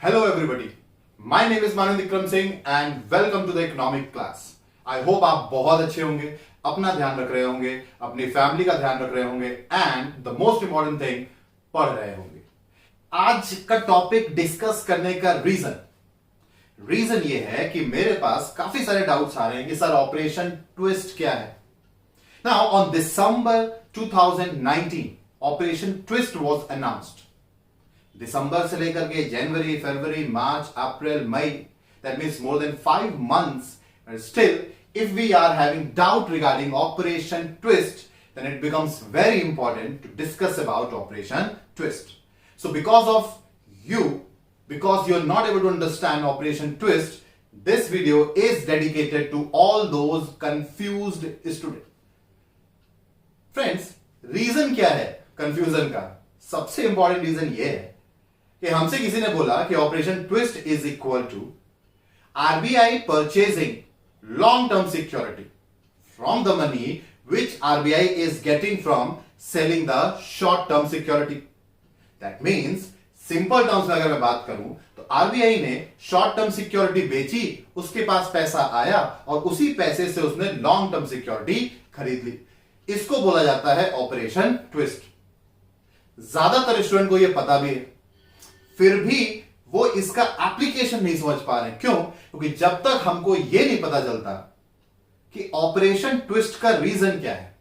Hello everybody, my name is Manand Vikram Singh and welcome to the economic class. I hope आप बहुत अच्छे होंगे, अपना ध्यान रख रहे होंगे, अपनी फैमिली का ध्यान रख रहे होंगे and the most important thing पढ़ रहे होंगे. आज का टॉपिक डिस्कस करने का रीजन ये है कि मेरे पास काफी सारे डाउट्स आ रहे हैं कि सर ऑपरेशन ट्विस्ट क्या है. Now on December 2019 operation twist was announced. दिसंबर से लेकर के जनवरी, फरवरी, मार्च, अप्रैल, मई, that means more than 5 months. And still, if we are having doubt regarding Operation Twist, then it becomes very important to discuss about Operation Twist. So because of you, because you're not able to understand Operation Twist, this video is dedicated to all those confused students. Friends, reason क्या है confusion का? सबसे important reason ये है कि हमसे किसी ने बोला कि operation twist is equal to RBI purchasing long term security from the money which RBI is getting from selling the short term security. That means simple terms में अगर मैं बात करूं तो आरबीआई ने शॉर्ट टर्म सिक्योरिटी बेची, उसके पास पैसा आया और उसी पैसे से उसने लॉन्ग टर्म सिक्योरिटी खरीद ली. इसको बोला जाता है ऑपरेशन ट्विस्ट. ज्यादातर स्टूडेंट को यह पता भी है, फिर भी वो इसका एप्लीकेशन नहीं समझ पा रहे. क्यों? क्योंकि जब तक हमको यह नहीं पता चलता कि ऑपरेशन ट्विस्ट का रीजन क्या है,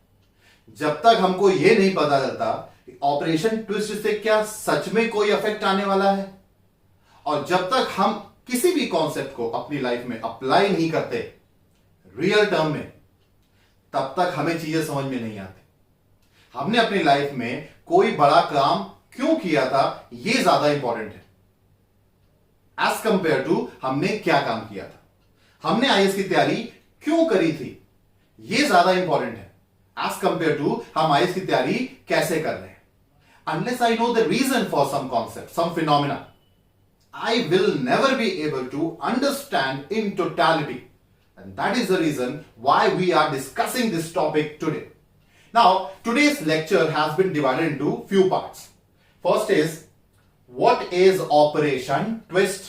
जब तक हमको यह नहीं पता चलता कि ऑपरेशन ट्विस्ट से क्या सच में कोई इफेक्ट आने वाला है, और जब तक हम किसी भी कॉन्सेप्ट को अपनी लाइफ में अप्लाई नहीं करते रियल टर्म में, तब तक हमें चीजें समझ में नहीं आती. हमने अपनी लाइफ में कोई बड़ा काम क्यों किया था, यह ज्यादा इंपॉर्टेंट है एज कंपेयर टू हमने क्या काम किया था. हमने आईएएस की तैयारी क्यों करी थी, यह ज्यादा इंपॉर्टेंट है एज कंपेयर टू हम आईएएस की तैयारी कैसे कर रहे हैं. Unless I know the reason for some concept, some phenomena, I will never be able to understand in totality, and that is the reason why we are discussing this topic today. Now, today's lecture has been divided into few parts. First is, what is Operation Twist?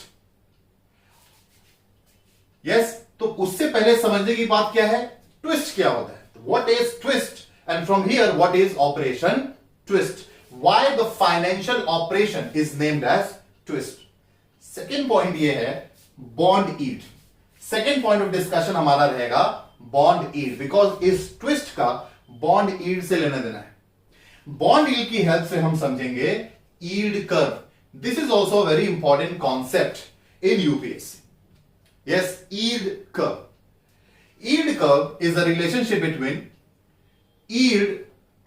Yes, तो उससे पहले समझने की बात क्या है, twist क्या होता है. What is twist? And from here, what is Operation Twist? Why the financial operation is named as twist? Second point ये है bond yield. Second point of discussion हमारा रहेगा bond yield, because इस twist का bond yield से लेना देना है. बॉन्ड यील्ड की हेल्प से हम समझेंगे yield curve. This is also very important concept in UPSC. Yes, yield curve. Yield curve is the relationship between yield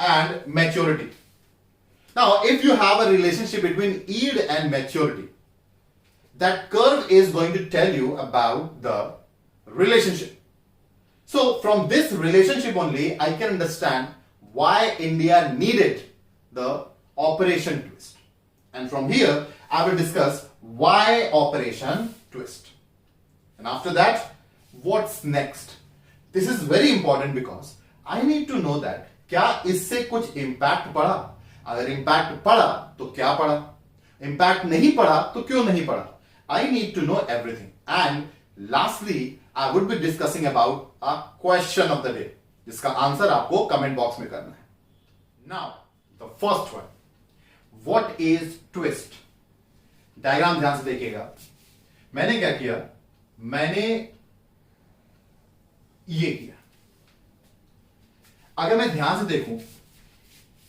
and maturity. Now if you have a relationship between yield and maturity, that curve is going to tell you about the relationship. So from this relationship only I can understand why India needed the Operation Twist. And from here I will discuss why Operation Twist. And after that, what's next? This is very important because I need to know that क्या इससे कुछ impact पड़ा, अगर impact पड़ा तो क्या पड़ा, impact नहीं पड़ा तो क्यों नहीं पड़ा. I need to know everything. And lastly I would be discussing about a question of the day, जिसका आंसर आपको कमेंट बॉक्स में करना है. Now, the first one, what is twist? Diagram ध्यान से देखिएगा. मैंने क्या किया, मैंने ये किया. अगर मैं ध्यान से देखूं,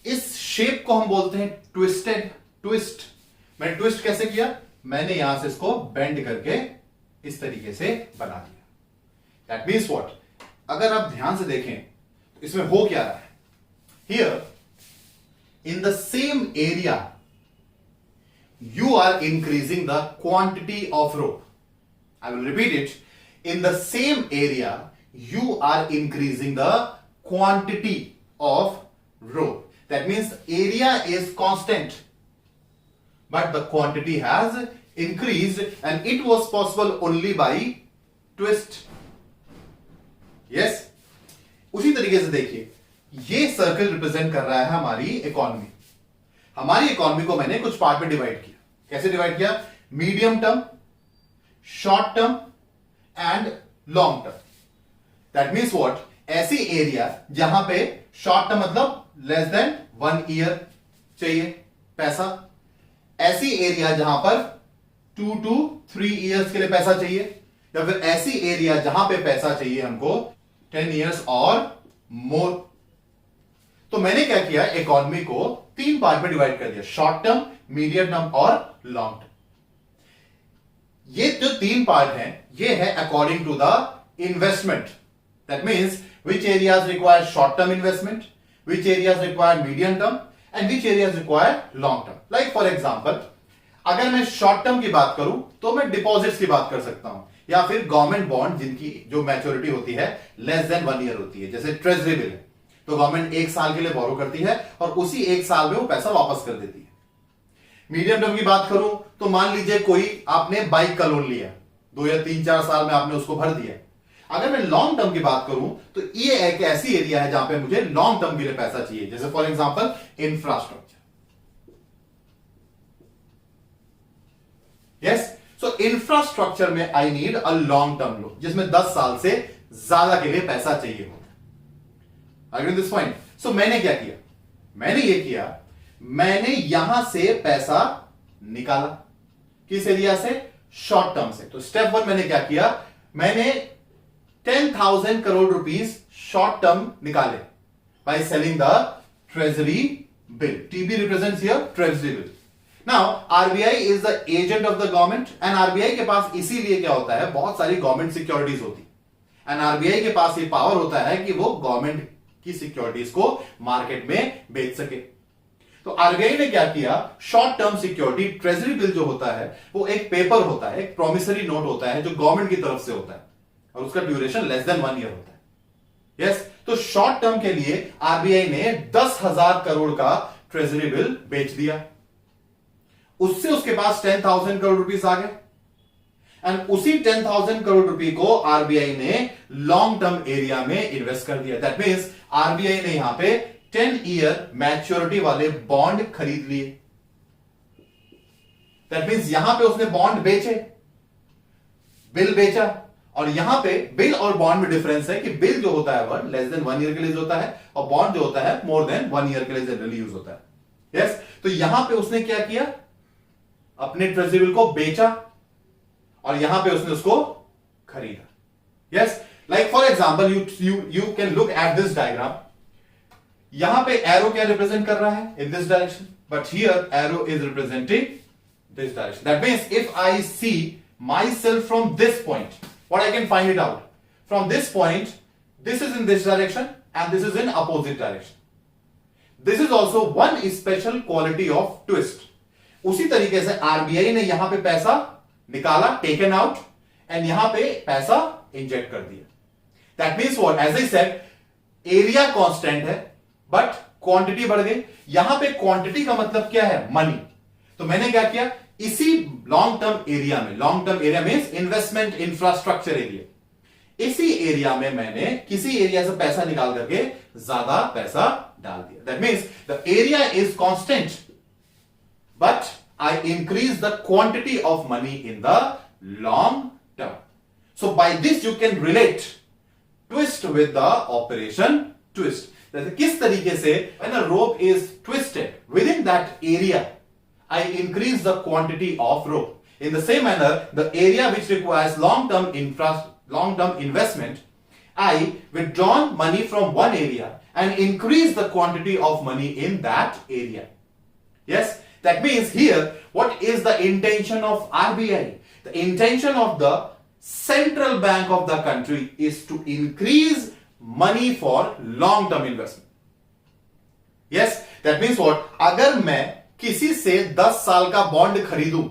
इस शेप को हम बोलते हैं ट्विस्टेड ट्विस्ट. मैंने ट्विस्ट कैसे किया, मैंने यहां से इसको बेंड करके इस तरीके से बना दिया. That means what? अगर आप ध्यान से देखें तो इसमें हो क्या रहा है. Here, in the same area, you are increasing the quantity of rope. I will repeat it. In the same area, you are increasing the quantity of rope. That means the area is constant, but the quantity has increased, and it was possible only by twist. Yes, उसी तरीके से देखिए, ये circle represent कर रहा है हमारी economy. हमारी इकोनॉमी को मैंने कुछ पार्ट में डिवाइड किया. कैसे डिवाइड किया? Medium term, short term and long term. That means what, ऐसी एरिया जहां पे शॉर्ट टर्म मतलब लेस देन 1 ईयर चाहिए पैसा, ऐसी एरिया जहां पर 2 to 3 ईयर्स के लिए पैसा चाहिए, या फिर ऐसी एरिया जहां पे पैसा चाहिए हमको 10 ईयर्स और मोर। तो मैंने क्या किया, इकोनॉमी को 3 पार्ट में डिवाइड कर दिया, शॉर्ट टर्म, मीडियम टर्म और लॉन्ग टर्म। ये जो 3 पार्ट हैं, ये है according to the investment. That means which areas require short term investment, which areas require medium term and which areas require long term. Like for example, अगर मैं short term की बात करूं तो मैं डिपॉजिट्स की बात कर सकता हूं, या फिर गवर्नमेंट बॉन्ड जिनकी जो मैच्योरिटी होती है लेस देन 1 ईयर होती है, जैसे ट्रेजरी बिल है, तो गवर्नमेंट 1 साल के लिए बोरो करती है और उसी 1 साल में वो पैसा वापस कर देती है। मीडियम टर्म की बात करूं तो मान लीजिए कोई आपने बाइक का लोन लिया, 2 या 3-4 साल में आपने उसको भर दिया। अगर मैं लॉन्ग टर्म की बात करूं तो ये एक ऐसी एरिया है जहां पे मुझे लॉन्ग टर्म के लिए पैसा चाहिए, जैसे for example infrastructure. Yes, so infrastructure में I need a long term loan, जिसमें 10 साल से ज्यादा के लिए पैसा चाहिए होगा। Agree this point. सो मैंने क्या किया, मैंने ये किया, मैंने यहां से पैसा निकाला, किस एरिया से, शॉर्ट टर्म से। तो स्टेप 1 मैंने क्या किया, मैंने 10,000 करोड़ रुपीस शॉर्ट टर्म निकाले by selling the treasury bill. TB represents here treasury bill. Now RBI is the agent of the government, and RBI के पास इसीलिए क्या होता है, बहुत सारी गवर्नमेंट सिक्योरिटीज होती, एंड आरबीआई के पास ये पावर होता है कि वो गवर्नमेंट की सिक्योरिटीज को मार्केट में बेच सके। तो आरबीआई ने क्या किया, short term security treasury bill जो होता है वो एक पेपर होता है, एक प्रोमिसरी नोट होता है जो गवर्नमेंट की तरफ से होता है, और उसका ड्यूरेशन लेस देन 1 ईयर होता है। यस, तो शॉर्ट टर्म के लिए आरबीआई ने 10,000 करोड़ का ट्रेजरी बिल बेच दिया, उससे उसके पास 10,000 करोड़ रुपीस आ गए, एंड उसी 10,000 करोड़ रुपए को आरबीआई ने लॉन्ग टर्म एरिया में इन्वेस्ट कर दिया। दैट मीन्स आरबीआई ने यहां पे 10 ईयर मैच्योरिटी वाले बॉन्ड खरीद लिए। दैट मीन्स यहां पे उसने बॉन्ड बेचे, बिल बेचा, और यहां पे बिल और बॉन्ड में डिफरेंस है कि बिल जो होता है वह लेस देन 1 ईयर के लिए होता है, और बॉन्ड जो होता है मोर देन 1 ईयर के लिए जनरली यूज होता है। यस, तो यहां पे उसने क्या किया, अपने ट्रेजरी बिल को बेचा, और यहां पे उसने उसको खरीदा। Yes, like for example you can look at this diagram. यहां पे एरो क्या रिप्रेजेंट कर रहा है, in this direction, but here arrow is representing this direction. That means if I see myself from this point, what I can find it out from this point, this is in this direction and this is in opposite direction. This is also one special quality of twist. उसी तरीके से RBI ने यहां पे पैसा निकाला, taken out, and यहां पे पैसा इंजेक्ट कर दिया। That means what, as I said, area constant है बट क्वांटिटी बढ़ गई। यहां पे क्वांटिटी का मतलब क्या है, मनी। तो मैंने क्या किया, इसी लॉन्ग टर्म एरिया में, long term area means investment infrastructure area, इसी एरिया में मैंने किसी एरिया से पैसा निकाल करके ज्यादा पैसा डाल दिया। That means the area is constant but I increase the quantity of money in the long term. So by this you can relate twist with the operation twist. किस तरीके से when a rope is twisted within that area, I increase the quantity of rope. In the same manner, the area which requires long-term investment, I withdraw money from one area and increase the quantity of money in that area. Yes, that means here, what is the intention of RBI? The intention of the central bank of the country is to increase money for long-term investment. Yes, that means what? अगर मैं किसी से 10 साल का bond खरीदूं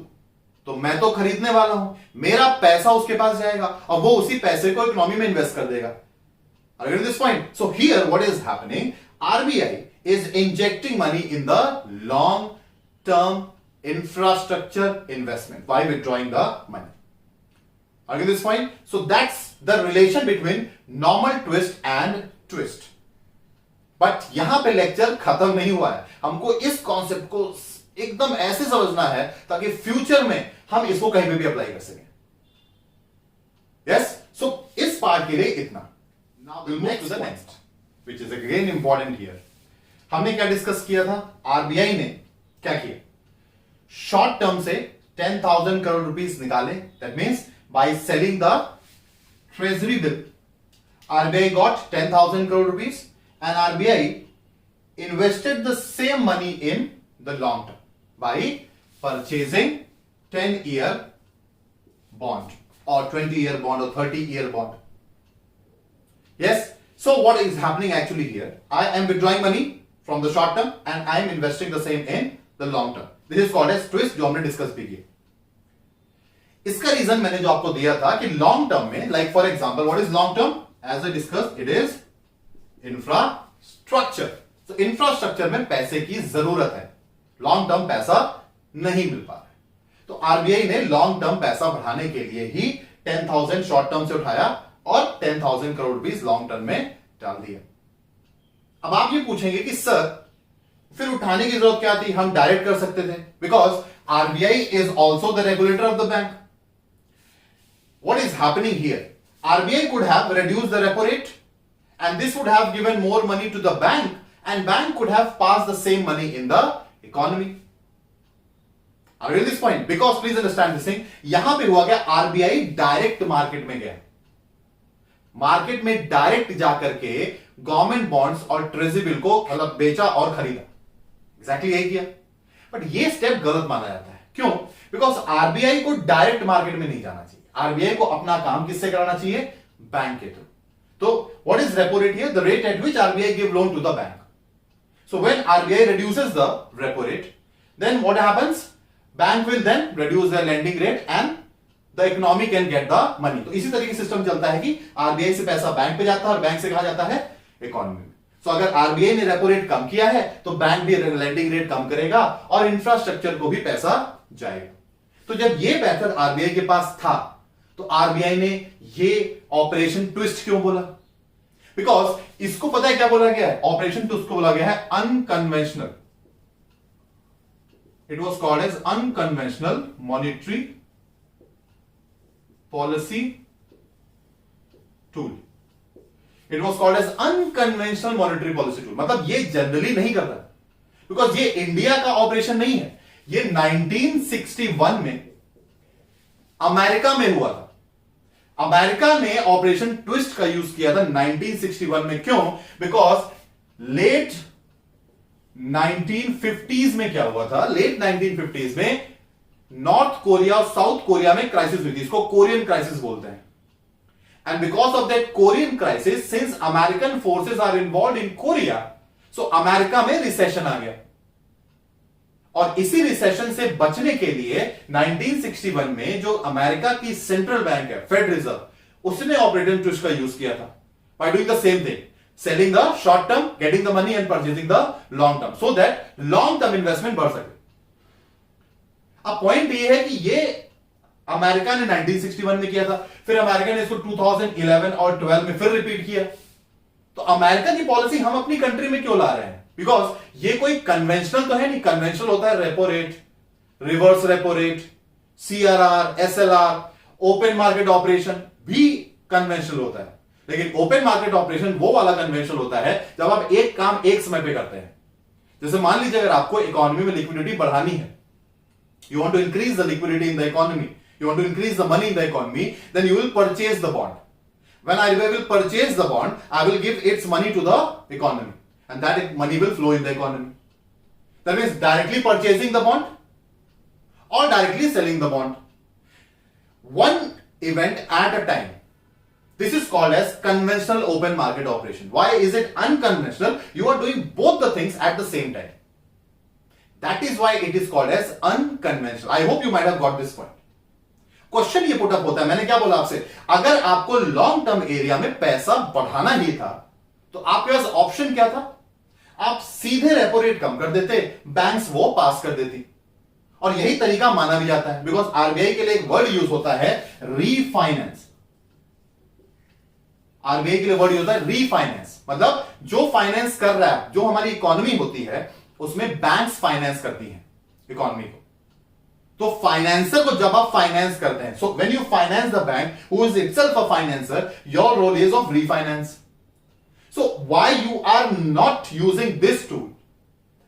तो मैं तो खरीदने वाला हूं, मेरा पैसा उसके पास जाएगा और वो उसी पैसे को इकोनॉमी में इन्वेस्ट कर देगा। Are you getting this point? So here what is happening? RBI is injecting money in the long term infrastructure investment by withdrawing the money. Are you getting this point? So that's the relation between normal twist and twist. But यहां पे lecture खत्म नहीं हुआ है, हमको इस concept को एकदम ऐसे समझना है ताकि फ्यूचर में हम इसको कहीं पे भी अप्लाई कर सकें। यस, सो इस पार्ट के लिए इतना। Now will move to the next which is again important here. हमने क्या डिस्कस किया था? आरबीआई ने क्या किया? शॉर्ट टर्म से 10,000 करोड़ रुपीस निकाले। That means by selling the treasury bill, RBI got 10,000 crore rupees and RBI invested the same money in the long term by purchasing 10-year bond or 20-year bond or 30-year bond. Yes, so what is happening actually here? I am withdrawing money from the short term and I am investing the same in the long term. This is called as twist, जो हमने discuss भी किया। इसका reason मैंने जो आपको दिया था कि लॉन्ग टर्म में, like for example, what is long term? As I discussed, it is infrastructure. So infrastructure में पैसे की जरूरत है, लॉन्ग टर्म पैसा नहीं मिल पा रहा है, तो आरबीआई ने लॉन्ग टर्म पैसा बढ़ाने के लिए ही 10,000 शॉर्ट टर्म से उठाया और 10,000 करोड़ रुपीस लॉन्ग टर्म में डाल दिया। अब आप ये पूछेंगे कि सर फिर उठाने की जरूरत क्या थी? हम डायरेक्ट कर सकते थे, because RBI is also the regulator of the bank. What is happening here? RBI could have reduced the repo rate and this would have given more money to the bank and bank could have passed the same money in the economy. Are you getting this point? Because please understand this thing, यहां पे हुआ क्या? RBI direct market में गया, market में direct जाकर के government bonds और ट्रेजरी बिल को मतलब बेचा और खरीदा। एग्जैक्टली यही किया, बट ये स्टेप गलत माना जाता है। क्यों? बिकॉज आरबीआई को डायरेक्ट मार्केट में नहीं जाना चाहिए, आरबीआई को अपना काम किससे कराना चाहिए? बैंक के थ्रू। तो what is repo rate here? The rate at which RBI give loan to the bank. So when RBI reduces the repo rate, then what happens? Bank will then reduce their lending rate and the economy can get the money. तो इसी तरीके system चलता है कि RBI से पैसा bank पे जाता है और बैंक से कहा जाता है इकोनॉमी में। सो अगर आरबीआई ने रेपो रेट कम किया है तो बैंक भी लेंडिंग रेट कम करेगा और इंफ्रास्ट्रक्चर को भी पैसा जाएगा। तो जब ये पैसा आरबीआई के पास था तो आरबीआई ने ये ऑपरेशन ट्विस्ट क्यों बोला? बिकॉज इसको पता है क्या बोला गया है? ऑपरेशन ट्विस्ट को बोला गया है unconventional. It was called as unconventional monetary policy tool. It was called as unconventional monetary policy tool. मतलब ये जनरली नहीं कर रहा, बिकॉज ये इंडिया का ऑपरेशन नहीं है, ये 1961 में अमेरिका में हुआ था। अमेरिका ने ऑपरेशन ट्विस्ट का यूज किया था 1961 में। क्यों? बिकॉज लेट 1950s में क्या हुआ था? लेट 1950s में नॉर्थ कोरिया और साउथ कोरिया में क्राइसिस हुई थी, इसको कोरियन क्राइसिस बोलते हैं। And because of that Korean crisis, since American forces are involve in Korea, so America में रिसेशन आ गया और इसी रिसेशन से बचने के लिए 1961 में जो अमेरिका की सेंट्रल बैंक है, फेड रिजर्व, उसने ऑपरेटिंग ट्विस्ट का यूज किया था by doing the same thing, selling the short term, getting the money and purchasing the long term, so that long term investment बढ़ सके। अब पॉइंट ये है कि ये अमेरिका ने 1961 में किया था, फिर अमेरिका ने इसको 2011 और 12 में फिर रिपीट किया। तो अमेरिका की पॉलिसी हम अपनी कंट्री में क्यों ला रहे हैं? बिकॉज ये कोई कन्वेंशनल तो है नहीं। कन्वेंशनल होता है repo rate, reverse repo rate, CRR, SLR, open market operation भी कन्वेंशनल होता है। लेकिन ओपन मार्केट ऑपरेशन वो वाला कन्वेंशनल होता है जब आप एक काम एक समय पे करते हैं। जैसे मान लीजिए अगर आपको इकोनॉमी में लिक्विडिटी बढ़ानी है, you want to increase the liquidity in the economy, you want to increase the money in the economy, then you will purchase the bond. When I will purchase the bond, I will give its money to the economy and that money will flow in the economy. That means directly purchasing the bond or directly selling the bond. One event at a time. This is called as conventional open market operation. Why is it unconventional? You are doing both the things at the same time. That is why it is called as unconventional. I hope you might have got this point. Question ये put up होता है, मैंने क्या बोला आपसे, अगर आपको long term area में पैसा बढ़ाना ही था तो आपके पास ऑप्शन क्या था? आप सीधे रेपो रेट कम कर देते, बैंक्स वो पास कर देती, और यही तरीका माना भी जाता है। बिकॉज आरबीआई के लिए एक वर्ड यूज होता है रीफाइनेंस। आरबीआई के लिए वर्ड यूज होता है रीफाइनेंस, मतलब जो फाइनेंस कर रहा है, जो हमारी इकोनॉमी होती है उसमें बैंक्स फाइनेंस करती हैं इकोनॉमी को। तो फाइनेंसर को जब आप फाइनेंस करते हैं, so when you finance the bank who is itself a financer, your role is of refinance. So why you are not using this tool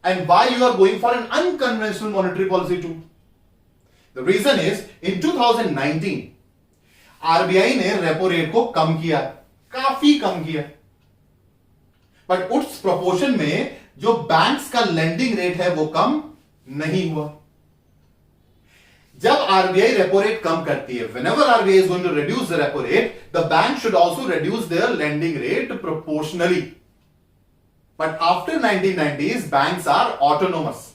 and why you are going for an unconventional monetary policy tool? The reason is in 2019 RBI ने repo rate को कम किया, काफी कम किया, but उस proportion में जो banks का लेंडिंग रेट है वो कम नहीं हुआ. जब आरबीआई रेपो रेट कम करती है, whenever RBI is going to reduce the repo rate, the bank should also reduce their lending rate proportionally. But after 1990s, banks are autonomous.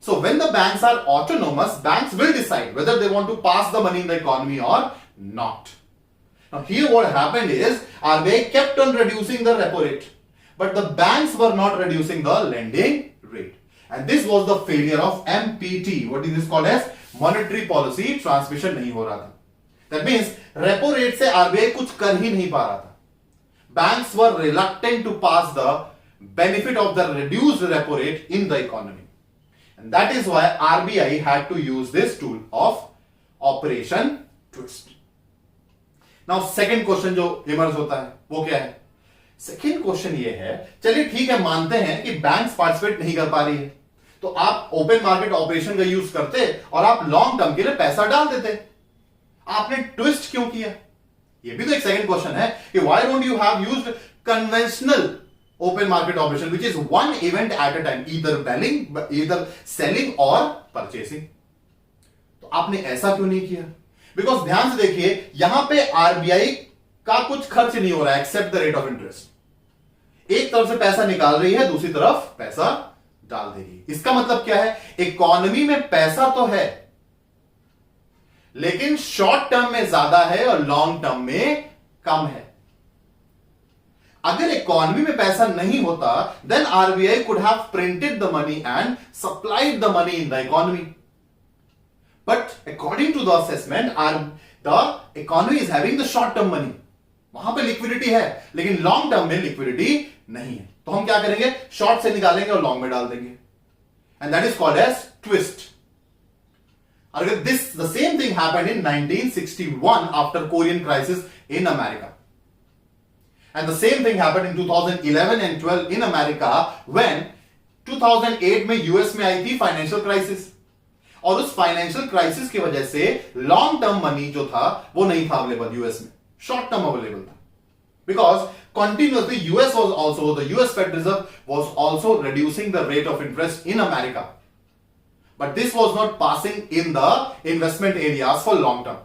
So when the banks are autonomous, banks will decide whether they want to pass the money in the economy or not. Now here what happened is RBI kept on reducing the repo rate, but the banks were not reducing the lending rate. And this was the failure of MPT. What is this called as? Monetary policy transmission नहीं हो रहा था. That means repo rate से RBI कुछ कर ही नहीं पा रहा था. Banks were reluctant to pass the benefit of the reduced repo rate in the economy. And that is why RBI had to use this tool of Operation Twist. Now second question जो emerge होता है वो क्या है? Second question ये है, चलिए ठीक है मानते हैं कि बैंक्स पार्टिसिपेट नहीं कर पा रही है, तो आप ओपन मार्केट ऑपरेशन का यूज करते और आप लॉन्ग टर्म के लिए पैसा डाल देते. आपने ट्विस्ट क्यों किया? ये भी तो एक सेकंड क्वेश्चन है कि why don't you have used conventional open market operation which is one event at a time, either selling और परचेसिंग. तो आपने ऐसा क्यों नहीं किया? बिकॉज ध्यान से देखिए, यहां पे आरबीआई का कुछ खर्च नहीं हो रहा है except the rate of interest. एक तरफ से पैसा निकाल रही है, दूसरी तरफ पैसा डाल देगी. इसका मतलब क्या है? इकोनॉमी में पैसा तो है लेकिन शॉर्ट टर्म में ज्यादा है और लॉन्ग टर्म में कम है. अगर इकोनॉमी में पैसा नहीं होता, then RBI could have printed the money and supplied the money in the economy. But according to the assessment, the economy is having the short term money. वहां पे लिक्विडिटी है लेकिन लॉन्ग टर्म में liquidity नहीं है. तो हम क्या करेंगे? शॉर्ट से निकालेंगे और लॉन्ग में डाल देंगे. And that is called as twist. अगर this the same thing happened in 1961 after Korean crisis in America. And the same thing happened in 2011 and 12 in America when 2008 में यूएस में आई थी फाइनेंशियल क्राइसिस. और उस financial crisis की वजह से long term money जो था वो नहीं था अवेलेबल यूएस में, शॉर्ट टर्म अवेलेबल था. Because continuously the US Fed Reserve was also reducing the rate of interest in America. But this was not passing in the investment areas for long term.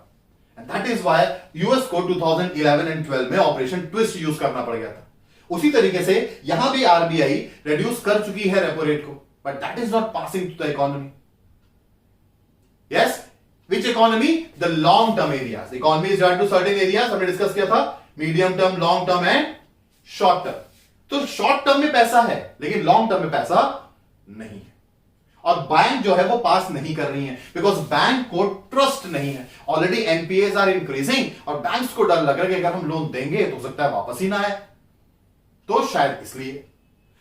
And that is why US को 2011 and 12 में Operation Twist use करना पड़ गया था. उसी तरीके से यहां भी आरबीआई रिड्यूस कर चुकी है रेपो रेट को, but that is not passing to the economy. Yes? Which economy? The long term areas. Economy is divided to certain areas. हमने डिस्कस किया था medium term, long term and short term. तो short term में पैसा है लेकिन long term में पैसा नहीं है. और बैंक जो है वो पास नहीं कर रही है बिकॉज बैंक को ट्रस्ट नहीं है. ऑलरेडी एनपीएस आर इंक्रीजिंग और बैंक्स को डर लग रहा है कि अगर हम लोन देंगे तो हो सकता है वापस ही ना आए. तो शायद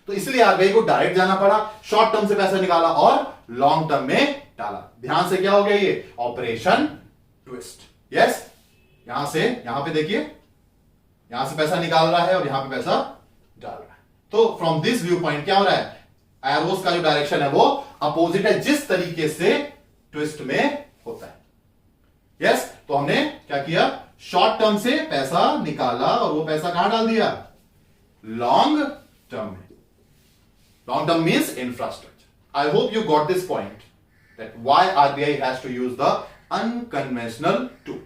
इसलिए आरबीआई को डायरेक्ट जाना पड़ा, शॉर्ट टर्म से पैसा निकाला और लॉन्ग टर्म में डाला. ध्यान से क्या हो गया ये? Operation twist. यस, यहां से यहां पे देखिए, यहां से पैसा निकाल रहा है और यहां पे पैसा डाल रहा है. तो फ्रॉम दिस व्यू पॉइंट क्या हो रहा है? एरोस का जो डायरेक्शन है वो अपोजिट है जिस तरीके से ट्विस्ट में होता है. यस, तो हमने क्या किया? शॉर्ट टर्म से पैसा निकाला और वो पैसा कहां डाल दिया? लॉन्ग टर्म में. Long term means infrastructure. I hope you got this point that why RBI has to use the unconventional tool.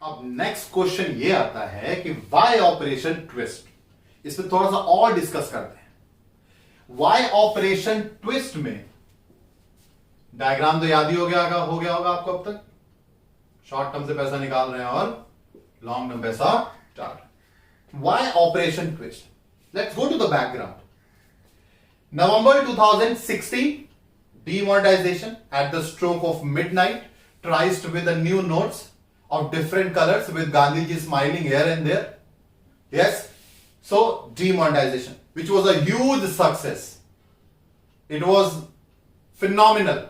अब नेक्स्ट क्वेश्चन ये आता है कि व्हाई ऑपरेशन ट्विस्ट. इसमें थोड़ा सा और डिस्कस करते हैं. व्हाई ऑपरेशन ट्विस्ट में डायग्राम तो याद ही हो गया होगा आपको अब तक. शॉर्ट टर्म से पैसा निकाल रहे हैं और लॉन्ग टर्म पैसा डाल रहे हैं. Why operation twist? Let's go to the background. November 2016, demonetization at the stroke of midnight, triced with the new notes of different colors with Gandhiji smiling here and there. Yes, so demonetization, which was a huge success. It was phenomenal.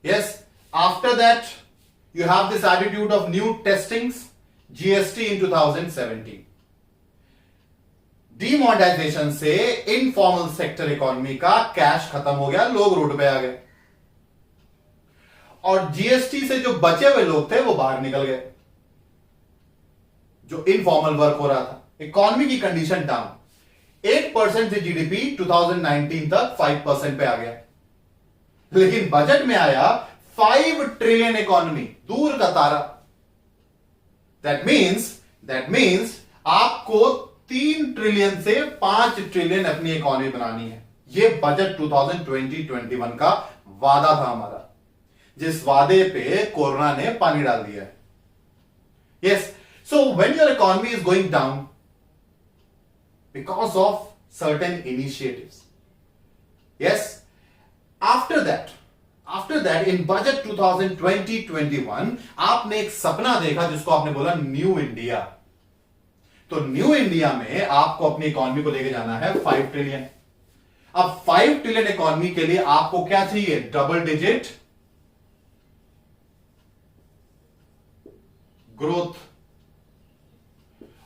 Yes, after that you have this attitude of new testings, GST in 2017. Demonetisation से informal sector economy का cash खत्म हो गया, लोग road पे आ गए, और GST से जो बचे हुए लोग थे वो बाहर निकल गए, जो इनफॉर्मल वर्क हो रहा था। इकोनॉमी की कंडीशन डाउन, 8% से जीडीपी 2019 तक 5% पे आ गया, लेकिन बजट में आया 5 ट्रिलियन इकोनॉमी, दूर का तारा। दैट मीन्स आपको 3 ट्रिलियन से 5 ट्रिलियन अपनी इकोनॉमी बनानी है। यह बजट 2020-21 का वादा था हमारा, जिस वादे पे कोरोना ने पानी डाल दिया है। Yes, so when your economy is going down because of certain initiatives, yes, after that in budget 2020-21 आपने एक सपना देखा जिसको आपने बोला न्यू इंडिया। तो न्यू इंडिया में आपको अपनी इकोनॉमी को लेके जाना है 5 ट्रिलियन। अब 5 ट्रिलियन इकोनॉमी के लिए आपको क्या चाहिए? Double digit growth.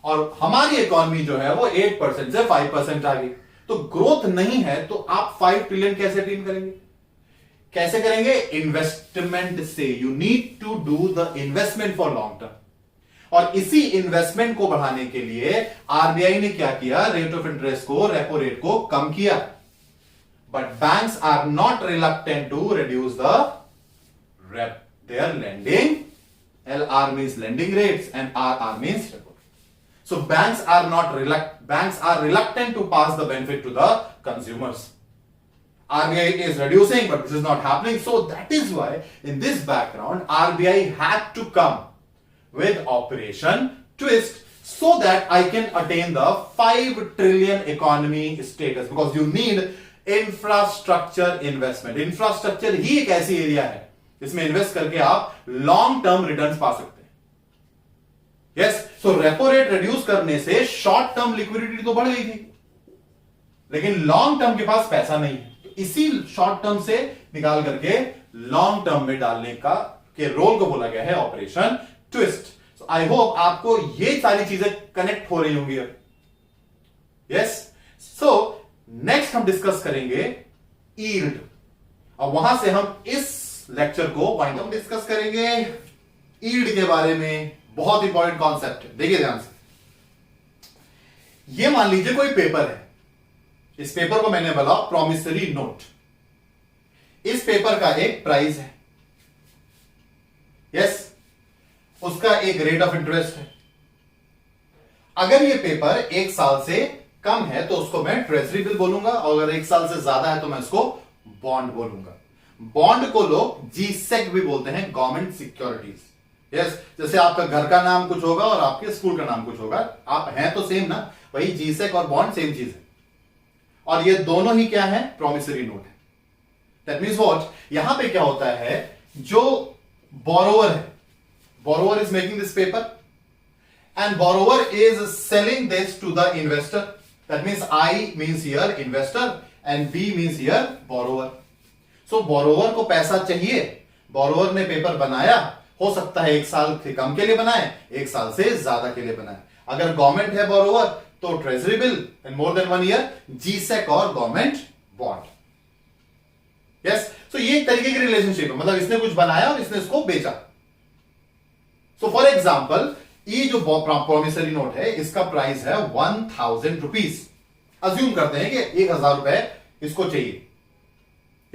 और हमारी इकोनॉमी जो है वो 8% से 5% आ गई। तो ग्रोथ नहीं है तो आप 5 ट्रिलियन कैसे अटेन करेंगे? कैसे करेंगे? इन्वेस्टमेंट से। You need to do the investment for long term. और इसी इन्वेस्टमेंट को बढ़ाने के लिए आरबीआई ने क्या किया? रेट ऑफ इंटरेस्ट को, रेपो रेट को कम किया। But banks are not reluctant to reduce the repo, they are lending. LR means lending rates and RR means repo. So banks are reluctant to pass the benefit to the consumers. RBI is reducing, but this is not happening. So that is why in this background RBI had to come with Operation Twist so that I can attain the 5 trillion economy status, because you need infrastructure investment. Infrastructure ही एक ऐसी area है इसमें invest करके आप long term returns पा सकते हैं। Yes, सो repo rate reduce करने से शॉर्ट टर्म लिक्विडिटी तो बढ़ गई थी, लेकिन लॉन्ग टर्म के पास पैसा नहीं है। तो इसी शॉर्ट टर्म से निकाल करके लॉन्ग टर्म में डालने का के रोल को बोला गया है operation twist. So I hope आपको ये सारी चीजें कनेक्ट हो रही होंगी। यस, सो नेक्स्ट हम डिस्कस करेंगे यील्ड, और वहां से हम इस लेक्चर को वाइंड अप डिस्कस करेंगे। यील्ड के बारे में बहुत इंपॉर्टेंट कॉन्सेप्ट है, देखिए ध्यान से। ये मान लीजिए कोई पेपर है, इस पेपर को मैंने बोला प्रॉमिसरी नोट। इस पेपर का एक प्राइस है, यस, उसका एक रेट ऑफ इंटरेस्ट है। अगर ये पेपर 1 साल से कम है तो उसको मैं ट्रेजरी बिल बोलूंगा, और अगर 1 साल से ज्यादा है तो मैं उसको बॉन्ड बोलूंगा। बॉन्ड को लोग जीसेक भी बोलते हैं, गवर्नमेंट सिक्योरिटीज। यस, जैसे आपका घर का नाम कुछ होगा और आपके स्कूल का नाम कुछ होगा, आप हैं तो सेम ना, वही जीसेक और बॉन्ड सेम चीज है। और ये दोनों ही क्या है? प्रॉमिसरी नोट है। That means what? यहां पे क्या होता है, जो बोरोवर है, borrower is making this paper and borrower is selling this to the investor. That means I means here investor and B means here borrower. So borrower को पैसा चाहिए, बोरोवर ने पेपर बनाया, हो सकता है 1 साल से कम के लिए बनाए, 1 साल से ज्यादा के लिए बनाए। अगर गवर्नमेंट है बोरोवर तो ट्रेजरी बिल इन मोर देन 1 ईयर, जीसेक और गवर्नमेंट बॉन्ड। यस, सो ये एक तरीके की रिलेशनशिप है, मतलब इसने कुछ बनाया और इसने इसको बेचा। सो फॉर एग्जाम्पल, ये जो प्रॉमिसरी नोट है इसका प्राइस है 1000 रुपीज। अज्यूम करते हैं कि 1000 रुपए इसको चाहिए।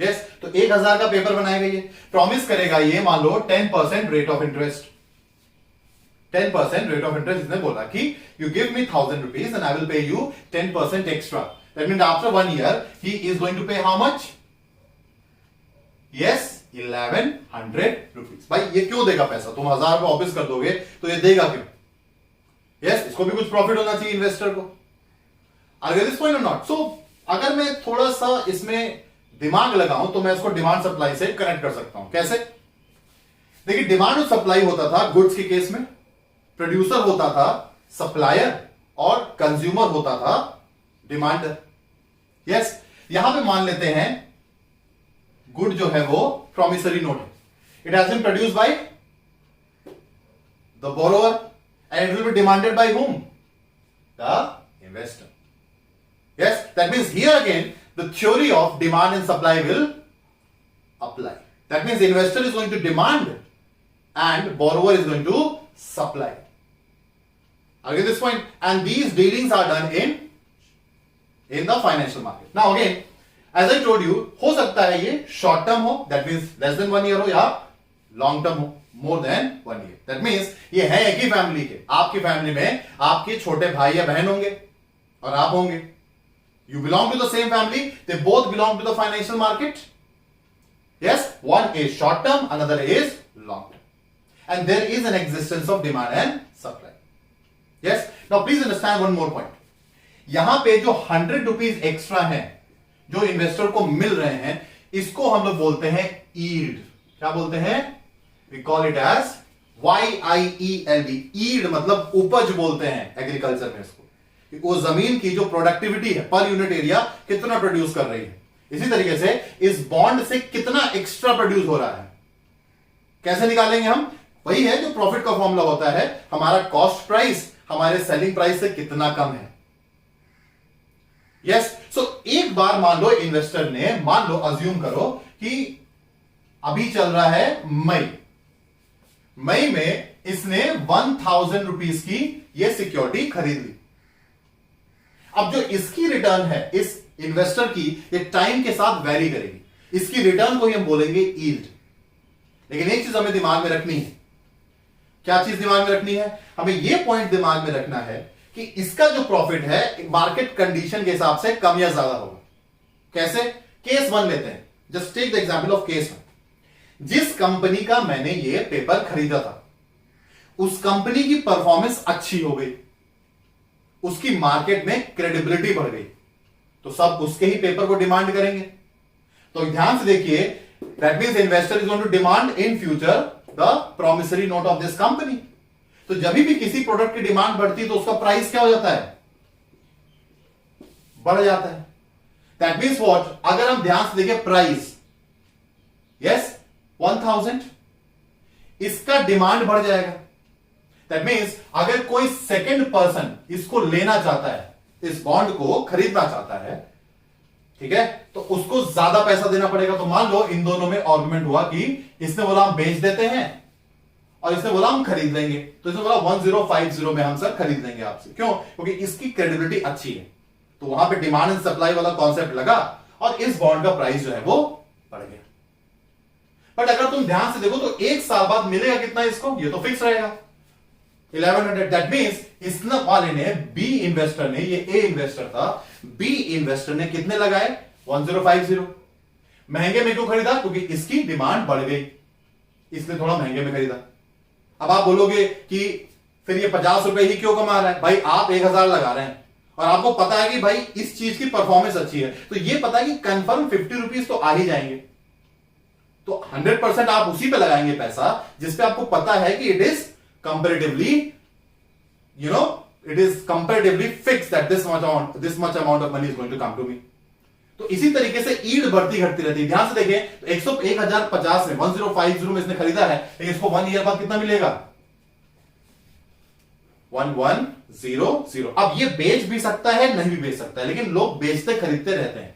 यस, तो 1000 का पेपर बनाएगा, ये प्रॉमिस करेगा, ये मान लो 10% rate of interest. 10% rate of interest इसने बोला कि you give me 1000 rupees and I will pay you 10% extra. That means after 1 year he is going to pay how much? Yes, 1100 rupees. भाई ये क्यों देगा पैसा? तुम 1000 रुपए वापिस कर दोगे तो ये देगा क्यों? यस, इसको भी कुछ प्रॉफिट होना चाहिए इन्वेस्टर को। आर गेट दिस पॉइंट और नॉट? सो अगर मैं थोड़ा सा इसमें दिमाग लगाऊं तो मैं इसको डिमांड सप्लाई से कनेक्ट कर सकता हूं। कैसे? देखिए, डिमांड और सप्लाई होता था गुड्स के केस में, प्रोड्यूसर होता था सप्लायर और कंज्यूमर होता था डिमांडर। यस, यहां पे मान लेते हैं गुड जो है वो प्रॉमिसरी नोट है, It has been produced by the borrower and it will be demanded by whom? The investor. Yes, that means here again the theory of demand and supply will apply. That means the investor is going to demand and borrower is going to supply. Are you get this point? And these dealings are done in the financial market. Now again, as I told you, हो सकता है ये short term हो, that means less than 1 year हो, या long term हो, more than 1 year. That means ये है एक ही फैमिली के. आपकी फैमिली में आपके छोटे भाई या बहन होंगे और आप होंगे. You belong to the same family. They both belong to the financial market. Yes, one is short term, another is long term. And there is an existence of demand and supply. Yes. Now please understand one more point. यहां पे जो 100 rupees extra है जो investor को मिल रहे हैं, इसको हम लोग बोलते हैं यील्ड. क्या बोलते हैं? We call it as YIELD. Yield मतलब उपज बोलते हैं एग्रीकल्चर में इसको. वो जमीन की जो प्रोडक्टिविटी है पर यूनिट एरिया कितना प्रोड्यूस कर रही है. इसी तरीके से इस बॉन्ड से कितना एक्स्ट्रा प्रोड्यूस हो रहा है. कैसे निकालेंगे हम? वही है जो प्रॉफिट का फॉर्मूला होता है. हमारा कॉस्ट प्राइस हमारे सेलिंग प्राइस से कितना कम है. यस. सो एक बार मान लो इन्वेस्टर ने, मान लो अज्यूम करो कि अभी चल रहा है मई में इसने 1000 रुपीज की ये सिक्योरिटी खरीद ली. अब जो इसकी रिटर्न है इस इन्वेस्टर की, ये टाइम के साथ वेरी करेगी. इसकी रिटर्न को ही हम बोलेंगे यील्ड. लेकिन एक चीज हमें दिमाग में रखनी है. क्या चीज दिमाग में रखनी है? हमें यह पॉइंट दिमाग में रखना है कि इसका जो प्रॉफिट है मार्केट कंडीशन के हिसाब से कम या ज्यादा होगा. कैसे? केस 1 लेते हैं. Just take the example of case 1. जिस कंपनी का मैंने ये पेपर खरीदा था उस कंपनी की परफॉर्मेंस अच्छी हो गई, उसकी मार्केट में क्रेडिबिलिटी बढ़ गई, तो सब उसके ही पेपर को डिमांड करेंगे. तो ध्यान से देखिए, that means investor is going to demand in future the promissory note of this company. तो जब भी किसी प्रोडक्ट की डिमांड बढ़ती है तो उसका प्राइस क्या हो जाता है? बढ़ जाता है. That means what? अगर हम ध्यान से देखें प्राइस, यस 1000, इसका डिमांड बढ़ जाएगा. दैट मींस अगर कोई सेकंड पर्सन इसको लेना चाहता है, इस बॉन्ड को खरीदना चाहता है, ठीक है, तो उसको ज्यादा पैसा देना पड़ेगा. तो मान लो इन दोनों में आर्गुमेंट हुआ कि इसने बोला हम बेच देते हैं और इसने बोला हम खरीद लेंगे. तो इसने बोला 1050 में हम सर खरीद लेंगे आपसे. क्यों? क्योंकि इसकी क्रेडिबिलिटी अच्छी है. तो वहां पे डिमांड एंड सप्लाई वाला कॉन्सेप्ट लगा और इस बॉन्ड का प्राइस जो है वो बढ़ गया. बट अगर तुम ध्यान से देखो तो एक साल बाद मिलेगा कितना इसको? ये तो फिक्स रहेगा 1100. दैट मींस इस वाले ने, बी इन्वेस्टर ने, ये ए इन्वेस्टर था, बी इन्वेस्टर ने कितने लगाए? 1050. महंगे में क्यों खरीदा? क्योंकि इसकी डिमांड बढ़ गई, इसलिए थोड़ा महंगे में खरीदा. अब आप बोलोगे कि फिर ये 50 रुपए ही क्यों कमा रहा है? भाई आप 1000 लगा रहे हैं और आपको पता है कि भाई इस चीज की परफॉर्मेंस अच्छी है, तो ये पता है कि कंफर्म 50 रुपीज तो आ ही जाएंगे. तो 100% आप उसी पे लगाएंगे पैसा जिसपे आपको पता है कि it is comparatively, it is comparatively fixed that this much amount of money is going to come to me. तो इसी तरीके से यील्ड बढ़ती घटती रहती है. ध्यान से देखें तो 1050 में 1050 में इसने खरीदा है, लेकिन इसको 1 ईयर बाद कितना मिलेगा? 1100. अब ये बेच भी सकता है, नहीं भी बेच सकता है, लेकिन लोग बेचते खरीदते रहते हैं.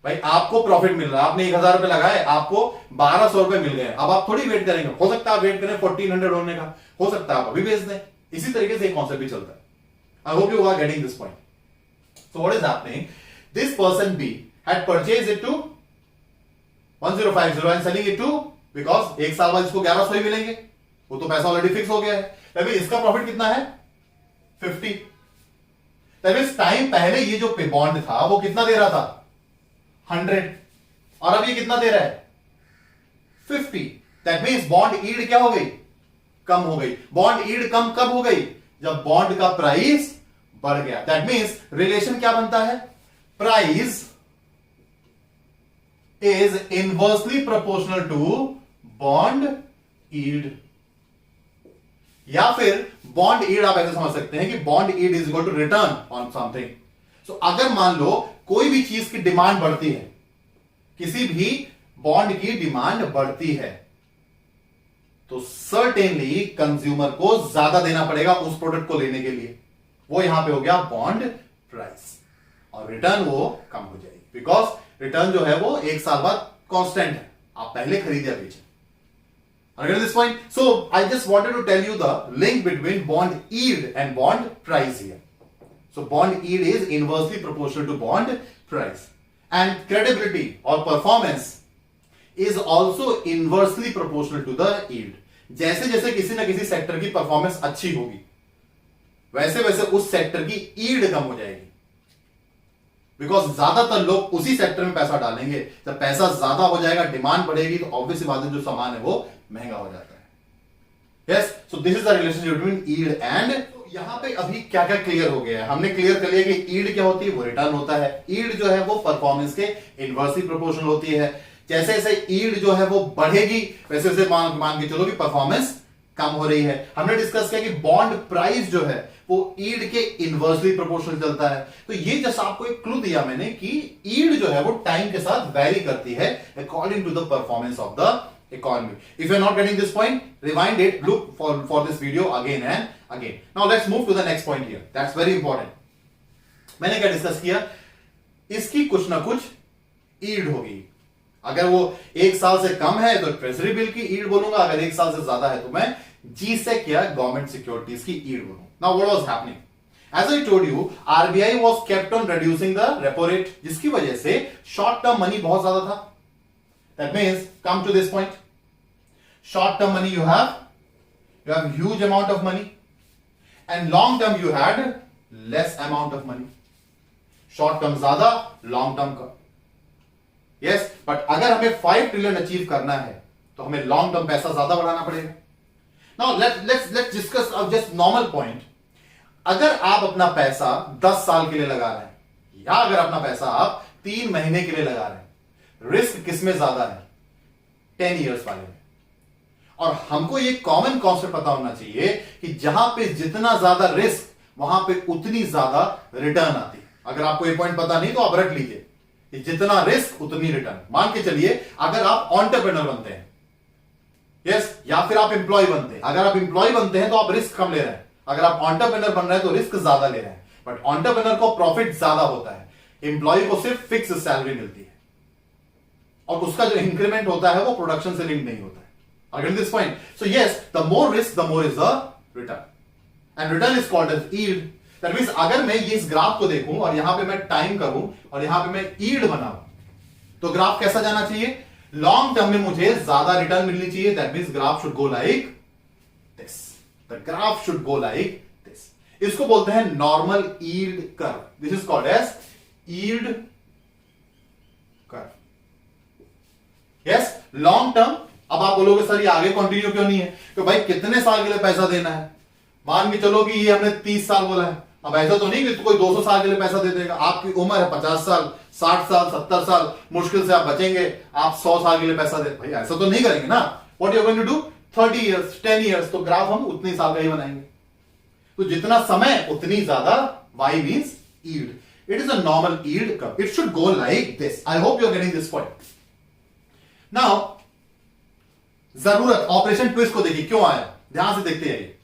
भाई आपको प्रॉफिट मिल रहा है, आपने 1000 रुपए लगाए, आपको 1200 रुपए मिल गए. अब आप थोड़ी वेट करेंगे. हो सकता है आप वेट करें 1400 होने का, हो सकता है आप अभी बेच दें. इसी तरीके से एक कॉन्सेप्ट भी चलता है. I hope you are getting this point. So what is happening? This person B had purchase it to 1050 and selling it to, because एक साल बाद इसको 1100 ही मिलेंगे, वो तो पैसा ऑलरेडी फिक्स हो गया है. तभी इसका प्रॉफिट कितना है? 50. तभी टाइम पहले ये जो बॉन्ड था वो कितना दे रहा था? 100. और अब ये कितना दे रहा है? 50. दैट मींस बॉन्ड यील्ड क्या हो गई? कम हो गई. बॉन्ड यील्ड कम कब हो गई? जब बॉन्ड का प्राइस बढ़ गया. दैट मींस रिलेशन क्या बनता है? Price is inversely proportional to bond yield. या फिर बॉन्ड यील्ड आप ऐसे समझ सकते हैं कि bond yield is equal to return on something. So अगर मान लो कोई भी चीज की डिमांड बढ़ती है, किसी भी बॉन्ड की डिमांड बढ़ती है, तो सर्टेनली कंज्यूमर को ज्यादा देना पड़ेगा उस प्रोडक्ट को लेने के लिए। वो यहां पे हो गया बॉन्ड प्राइस, और रिटर्न वो कम हो जाएगी बिकॉज रिटर्न जो है वो 1 साल बाद कांस्टेंट है, आप पहले खरीद या बेचें। Understand this point? So I just wanted to tell you the link between bond yield and bond price here. So bond yield is inversely proportional to bond price, and credibility or performance is also inversely proportional to the yield. जैसे जैसे किसी ना किसी sector की performance अच्छी होगी वैसे वैसे उस सेक्टर की yield कम हो जाएगी, बिकॉज ज्यादातर लोग उसी सेक्टर में पैसा डालेंगे। जब पैसा ज्यादा हो जाएगा, डिमांड बढ़ेगी, तो ऑब्वियसली बात है जो सामान है वो महंगा हो जाता है। Yes, so this is the relationship between yield and. यहां पे अभी क्या क्या क्लियर हो गया है, हमने क्लियर कर लिया कि यील्ड क्या होती है, वो रिटर्न होता है। यील्ड जो है वो परफॉर्मेंस के इनवर्सली प्रोपोर्शनल होती है। जैसे जैसे यील्ड जो है वो बढ़ेगी वैसे वैसे मान के चलो कि परफॉर्मेंस कम हो रही है। हमने डिस्कस किया कि बॉन्ड प्राइस जो है वो यील्ड के इनवर्सली प्रोपोर्शनल चलता है। तो ये जैसा आपको एक क्लू दिया मैंने कि यील्ड जो है वो टाइम के साथ वेरी करती है according to the performance of the economy. If you are not getting this point, rewind it, look for this video again and again. Now let's move to the next point here. That's very important. मैंने क्या discuss किया, इसकी कुछ ना कुछ yield होगी। अगर वो 1 साल से कम है तो ट्रेजरी बिल की यील्ड बोलूंगा, अगर 1 साल से ज्यादा है तो मैं GSEC या गवर्नमेंट सिक्योरिटीज की यील्ड बोलूंगा। Now what was happening? As I told you, RBI was kept on reducing the repo rate, जिसकी वजह से शॉर्ट टर्म मनी बहुत ज्यादा था। That means, come to this point. Short term money you have huge amount of money, and long term you had less amount of money. Short term ज्यादा, long term come. Yes, but अगर हमें 5 trillion achieve करना है तो हमें long term पैसा ज्यादा बढ़ाना पड़ेगा। Now let's discuss just normal point. अगर आप अपना पैसा 10 साल के लिए लगा रहे हैं या अगर अपना पैसा आप 3 महीने के लिए लगा रहे हैं, रिस्क किसमें ज्यादा है? 10 इयर्स वाले में। और हमको ये कॉमन कॉन्सेप्ट पता होना चाहिए कि जहां पे जितना ज्यादा रिस्क वहां पे उतनी ज्यादा रिटर्न आती है। अगर आपको ये पॉइंट पता नहीं तो आप रख लीजिए कि जितना रिस्क उतनी रिटर्न। मान के चलिए अगर आप एंटरप्रेन्योर बनते हैं, यस, या फिर आप एम्प्लॉय बनते हैं। अगर आप एम्प्लॉय बनते हैं तो आप रिस्क कम ले रहे हैं, अगर आप एंटरप्रेन्योर बन रहे हैं तो रिस्क ज्यादा ले रहे हैं। बट एंटरप्रेन्योर को प्रॉफिट ज्यादा होता है, एम्प्लॉय को सिर्फ फिक्स सैलरी मिलती है और उसका जो इंक्रीमेंट होता है वो प्रोडक्शन से लिंक नहीं होता है। Again this point. So yes, the more risk, the more is the return, and return is called as yield. That means अगर मैं ये इस ग्राफ को देखूं और यहां पे मैं टाइम करूं और यहां पे मैं yield बनाऊं तो ग्राफ कैसा जाना चाहिए? लॉन्ग टर्म में मुझे ज्यादा रिटर्न मिलनी चाहिए। That means graph should go like this. The graph should go like this. इसको बोलते हैं normal yield curve. This is called as yield curve. Yes, long term। अब आप बोलोगे सर ये आगे कंटिन्यू क्यों नहीं है? तो भाई कितने साल के लिए पैसा देना है? मान के चलो कि ये हमने 30 साल बोला है। अब ऐसा तो नहीं कि कोई 200 साल के लिए पैसा दे देगा। आपकी उम्र है 50 साल, 60 साल, 70 साल, मुश्किल से आप बचेंगे, आप 100 साल के लिए पैसा दे, भाई ऐसा तो नहीं करेंगे ना। What you going to do? 30 years, 10 years, तो ग्राफ हम उतनी साल का ही बनाएंगे। तो जितना समय उतनी ज्यादा y means yield. It is a normal yield curve. It should go like this. I hope you are getting this point. Now जरूरत ऑपरेशन ट्विस्ट को देखिए क्यों आया, ध्यान से देखते हैं।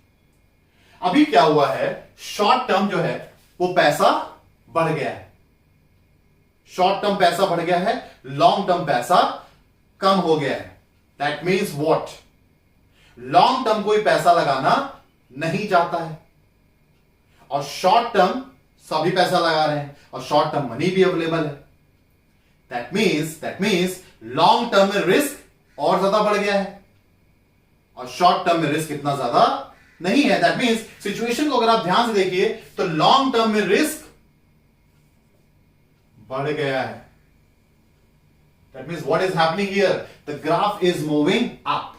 अभी क्या हुआ है, शॉर्ट टर्म जो है वो पैसा बढ़ गया है, शॉर्ट टर्म पैसा बढ़ गया है, लॉन्ग टर्म पैसा कम हो गया है। That means what? Long term कोई पैसा लगाना नहीं चाहता है और शॉर्ट टर्म सभी पैसा लगा रहे हैं और शॉर्ट टर्म मनी भी अवेलेबल है। दैट मीन्स लॉन्ग टर्म में रिस्क और ज्यादा बढ़ गया है और शॉर्ट टर्म में रिस्क इतना ज्यादा नहीं है। दैट मीन्स सिचुएशन को अगर आप ध्यान से देखिए तो लॉन्ग टर्म में रिस्क बढ़ गया है। That means what is happening here? The graph is moving up.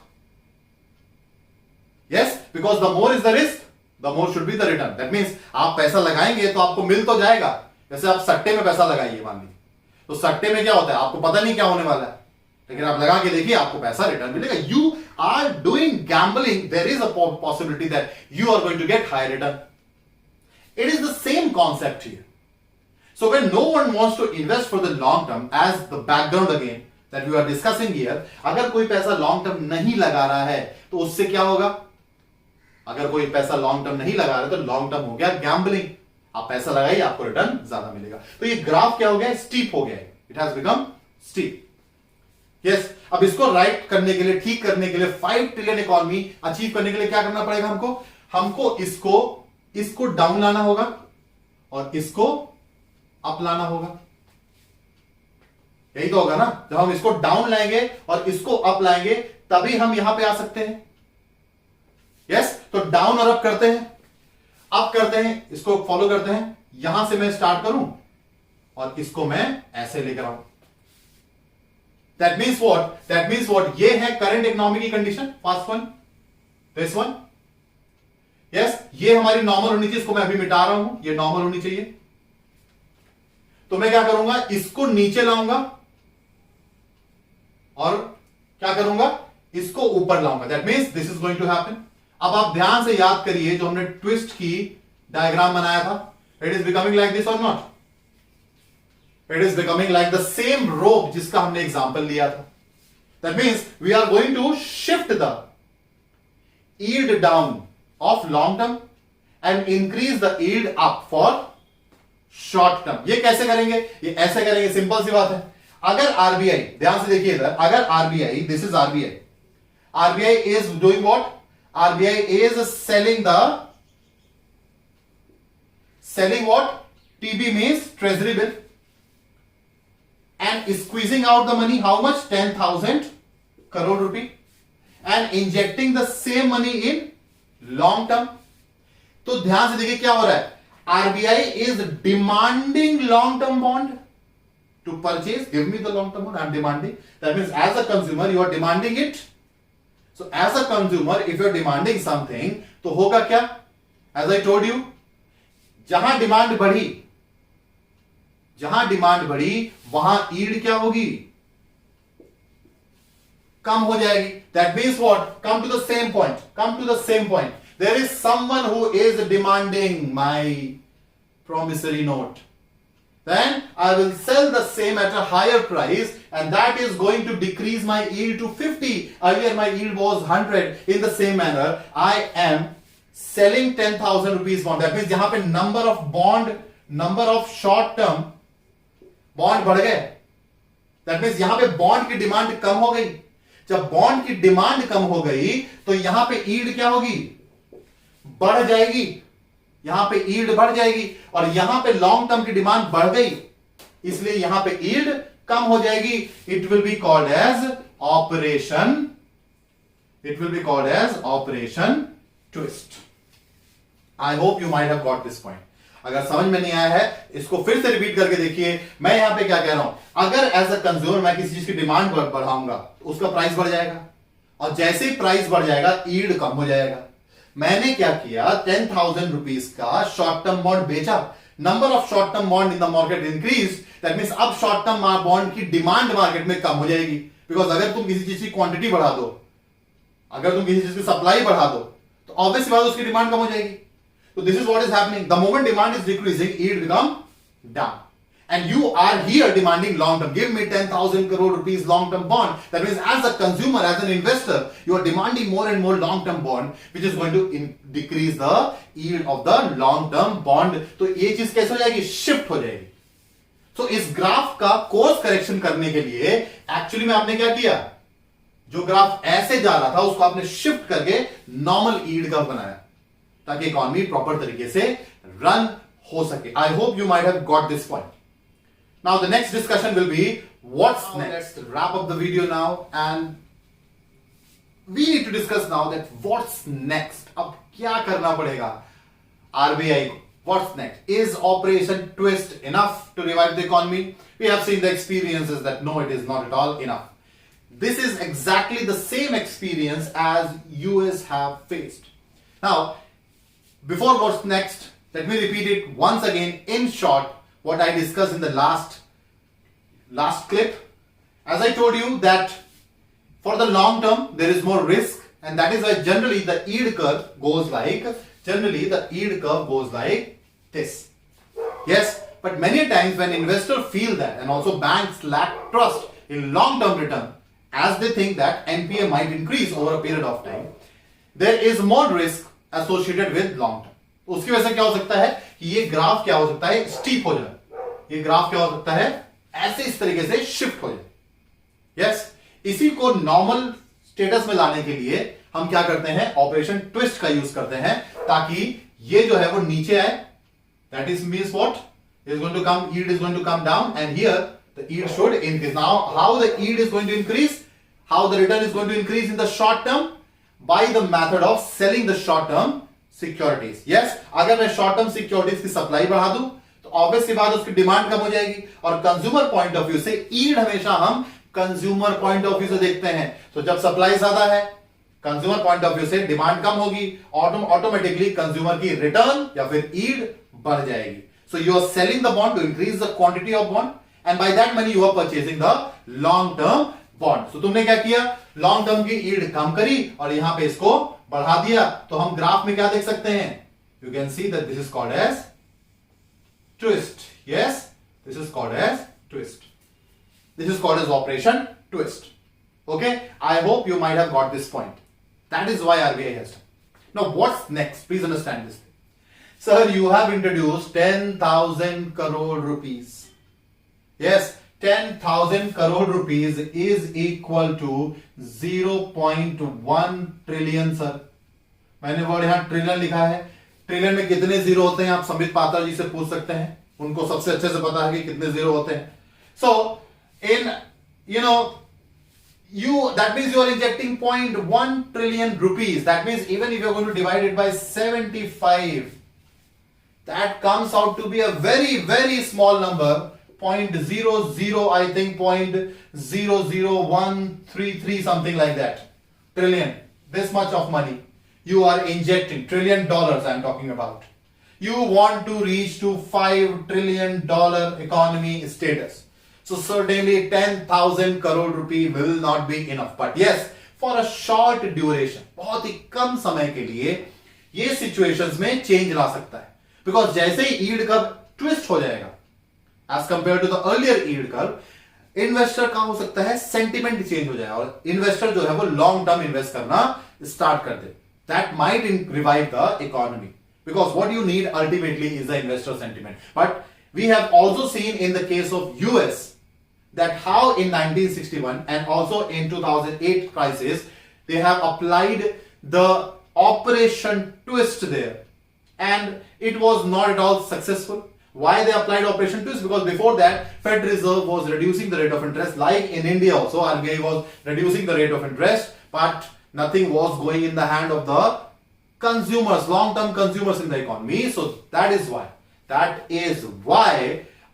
Yes, because the more is the risk the more should be the return. That means आप पैसा लगाएंगे तो आपको मिल तो जाएगा। जैसे आप सट्टे में पैसा लगाइए मान लीजिए, तो सट्टे में क्या होता है आपको पता नहीं क्या होने वाला है, लेकिन आप लगा के देखिए आपको पैसा रिटर्न मिलेगा। You are doing gambling, there is a possibility that you are going to get high return. It is the same concept here. So when no one wants to invest for the long term, as the background again that we are discussing here, अगर कोई पैसा long term नहीं लगा रहा है तो उससे क्या होगा? अगर कोई पैसा लॉन्ग टर्म नहीं लगा रहा तो लॉन्ग टर्म हो गया गैम्बलिंग। आप पैसा लगाइए, आपको रिटर्न ज्यादा मिलेगा। तो ये ग्राफ क्या हो गया? स्टीप हो गया है। It has become steep. Yes, अब इसको राइट करने के लिए, ठीक करने के लिए, 5 ट्रिलियन इकोनॉमी अचीव करने के लिए क्या करना पड़ेगा हमको इसको डाउन लाना होगा और इसको अप लाना होगा। यही तो होगा ना? जब हम इसको डाउन लाएंगे और इसको अप लाएंगे तभी हम यहां पे आ सकते हैं। यस, तो डाउन और अप करते हैं, अप करते हैं, इसको फॉलो करते हैं। यहां से मैं स्टार्ट करूं और इसको मैं ऐसे लेकर आऊं। That means what? ये है करंट इकोनॉमी की condition, first one, this one. Yes, ये हमारी नॉर्मल होनी चाहिए, इसको मैं अभी मिटा रहा हूं, ये नॉर्मल होनी चाहिए। तो मैं क्या करूंगा? इसको नीचे लाऊंगा और क्या करूंगा? इसको ऊपर लाऊंगा। That means this is going to happen. अब आप ध्यान से याद करिए, जो हमने ट्विस्ट की डायग्राम बनाया था, it is becoming like this और not? It is becoming like the same rope जिसका हमने एग्जांपल लिया था। That means we are going to shift the yield down of long term and increase the yield up for short term. ये कैसे करेंगे? ये ऐसे करेंगे, सिंपल सी बात है। अगर आरबीआई, ध्यान से देखिए इधर, अगर RBI, this is RBI is doing what? RBI is selling what? TB means treasury bill and squeezing out the money. How much? 10,000 crore rupee and injecting the same money in long term. तो ध्यान से देखिए क्या हो रहा है? RBI is demanding long term bond to purchase. Give me the long term bond, I am demanding. That means as a consumer you are demanding it. So as a consumer if you are demanding something, तो होगा क्या? As I told you, जहां demand बढ़ी वहां yield क्या होगी? कम हो जाएगी. That means what? Come to the same point. There is someone who is demanding my promissory note. Then I will sell the same at a higher price and that is going to decrease my yield to 50. Earlier my yield was 100. In the same manner, I am selling 10,000 rupees bond. That means यहां पे number of short term bond बढ़ गए. That means यहां पे bond की demand कम हो गई. जब बॉन्ड की डिमांड कम हो गई तो यहां पे यील्ड क्या होगी? बढ़ जाएगी. यहां पे यील्ड बढ़ जाएगी और यहां पे लॉन्ग टर्म की डिमांड बढ़ गई, इसलिए यहां पे यील्ड कम हो जाएगी. It will be called as operation twist. I hope you might have got this point. अगर समझ में नहीं आया है, इसको फिर से रिपीट करके देखिए. मैं यहां पे क्या कह रहा हूं? अगर एज अ कंज्यूमर मैं किसी चीज की डिमांड बढ़ाऊंगा तो उसका प्राइस बढ़ जाएगा और जैसे ही प्राइस बढ़ जाएगा यील्ड कम हो जाएगा. मैंने क्या किया? 10,000 रुपीज का शॉर्ट टर्म बॉन्ड बेचा. Number of short term bond in the market increase. That means अब शॉर्ट टर्म बॉन्ड की डिमांड मार्केट में कम हो जाएगी. बिकॉज अगर तुम किसी चीज की क्वांटिटी बढ़ा दो, अगर तुम किसी चीज की सप्लाई बढ़ा दो, तो ऑब्वियसली बात उसकी डिमांड कम हो जाएगी. So this is what is happening. The moment demand is decreasing, yield become down. And you are here demanding long term. Give me 10,000 crore rupees long term bond. That means as a consumer, as an investor, you are demanding more and more long term bond, which is going to decrease the yield of the long term bond. तो ये चीज कैसे हो जाएगी? Shift हो जाएगी. So इस graph का कोर्स करेक्शन करने के लिए एक्चुअली में आपने क्या किया? जो ग्राफ ऐसे जा रहा था उसको आपने शिफ्ट करके नॉर्मल यील्ड का बनाया ताकि इकोनॉमी प्रॉपर तरीके से रन हो सके. I hope you might have got this point. Now the next discussion will be what's next. Wrap up the video now and we need to discuss now that what's next. अब क्या करना पड़ेगा RBI को? What's next? Is operation twist enough to revive the economy? We have seen the experiences that no, it is not at all enough. This is exactly the same experience as US have faced. Now, before what's next, let me repeat it once again in short what I discussed in the last clip. As I told you that for the long term there is more risk, and that is why generally the yield curve goes like this. Yes, but many times when investors feel that, and also banks lack trust in long term return, as they think that NPA might increase over a period of time, there is more risk associated with long term. उसकी वजह से क्या हो सकता है कि ये graph क्या हो सकता है, स्टीप हो जाए। ये ग्राफ क्या हो सकता है, ऐसे इस तरीके से शिफ्ट हो जाए। यस, इसी को नॉर्मल स्टेटस में लाने के लिए हम क्या करते हैं, ऑपरेशन ट्विस्ट का यूज करते हैं, ताकि ये जो है वो नीचे आए। That is means what is going to come, yield is going to come down, and here the yield should increase. Now how the yield is going to increase, how the return is going to increase in the short term, by the method of selling the short term securities. Yes, अगर मैं short term securities की supply बढ़ा दूं तो obvious सी बात उसकी demand कम हो जाएगी, और कंज्यूमर पॉइंट ऑफ व्यू से yield हमेशा हम कंज्यूमर पॉइंट ऑफ व्यू से देखते हैं। तो जब सप्लाई ज्यादा है, कंज्यूमर पॉइंट ऑफ व्यू से डिमांड कम होगी, ऑटोमेटिकली कंज्यूमर की रिटर्न या फिर yield बढ़ जाएगी। So you are selling the bond to increase the quantity of bond, and by that money you are purchasing the long term bond. So तुमने क्या किया, लॉन्ग टर्म की yield कम करी और यहां पे इसको बढ़ा दिया। तो हम ग्राफ में क्या देख सकते हैं, you can see that this is called as twist. Yes, this is called as twist. This is called as operation twist. Okay, I hope you might have got this point. That is why RBI has done. Now what's next? Please understand this. Sir, you have introduced 10,000 crore rupees. Yes, 10,000 crore rupees is equal to 0.1 trillion, sir. मैंने word यहां trillion लिखा है। Trillion में कितने zero होते हैं आप संबित पात्रा जी से पूछ सकते हैं, उनको सबसे अच्छे से पता है कि कितने जीरो होते हैं। So, in that means you are injecting 0.1 trillion rupees. That means even if you are going to divide it by 75, that comes out to be a very, very small number, 0.00, I think 0.00133, something like that. Trillion. This much of money you are injecting. $1 trillion I am talking about. You want to reach to $5 trillion economy status. So certainly 10,000 crore rupee will not be enough. But yes, for a short duration, बहुत ही कम समय के लिए ये situations में change ला सकता है। Because जैसे ही yield curve twist हो जाएगा as compare to the earlier yield curve, investor का हो सकता है सेंटिमेंट चेंज हो जाए और इन्वेस्टर जो है वो लॉन्ग टर्म इन्वेस्ट करना स्टार्ट कर दे। That might revive the economy, because what you need ultimately is the investor sentiment. But we have also seen in the case of US that how in 1961 and also in 2008 crisis they have applied the operation twist there, and it was not at all successful. Why they applied operation twist? Because before that Fed Reserve was reducing the rate of interest, like in India also RBI was reducing the rate of interest, but nothing was going in the hand of the consumers, long term consumers in the economy. So that is why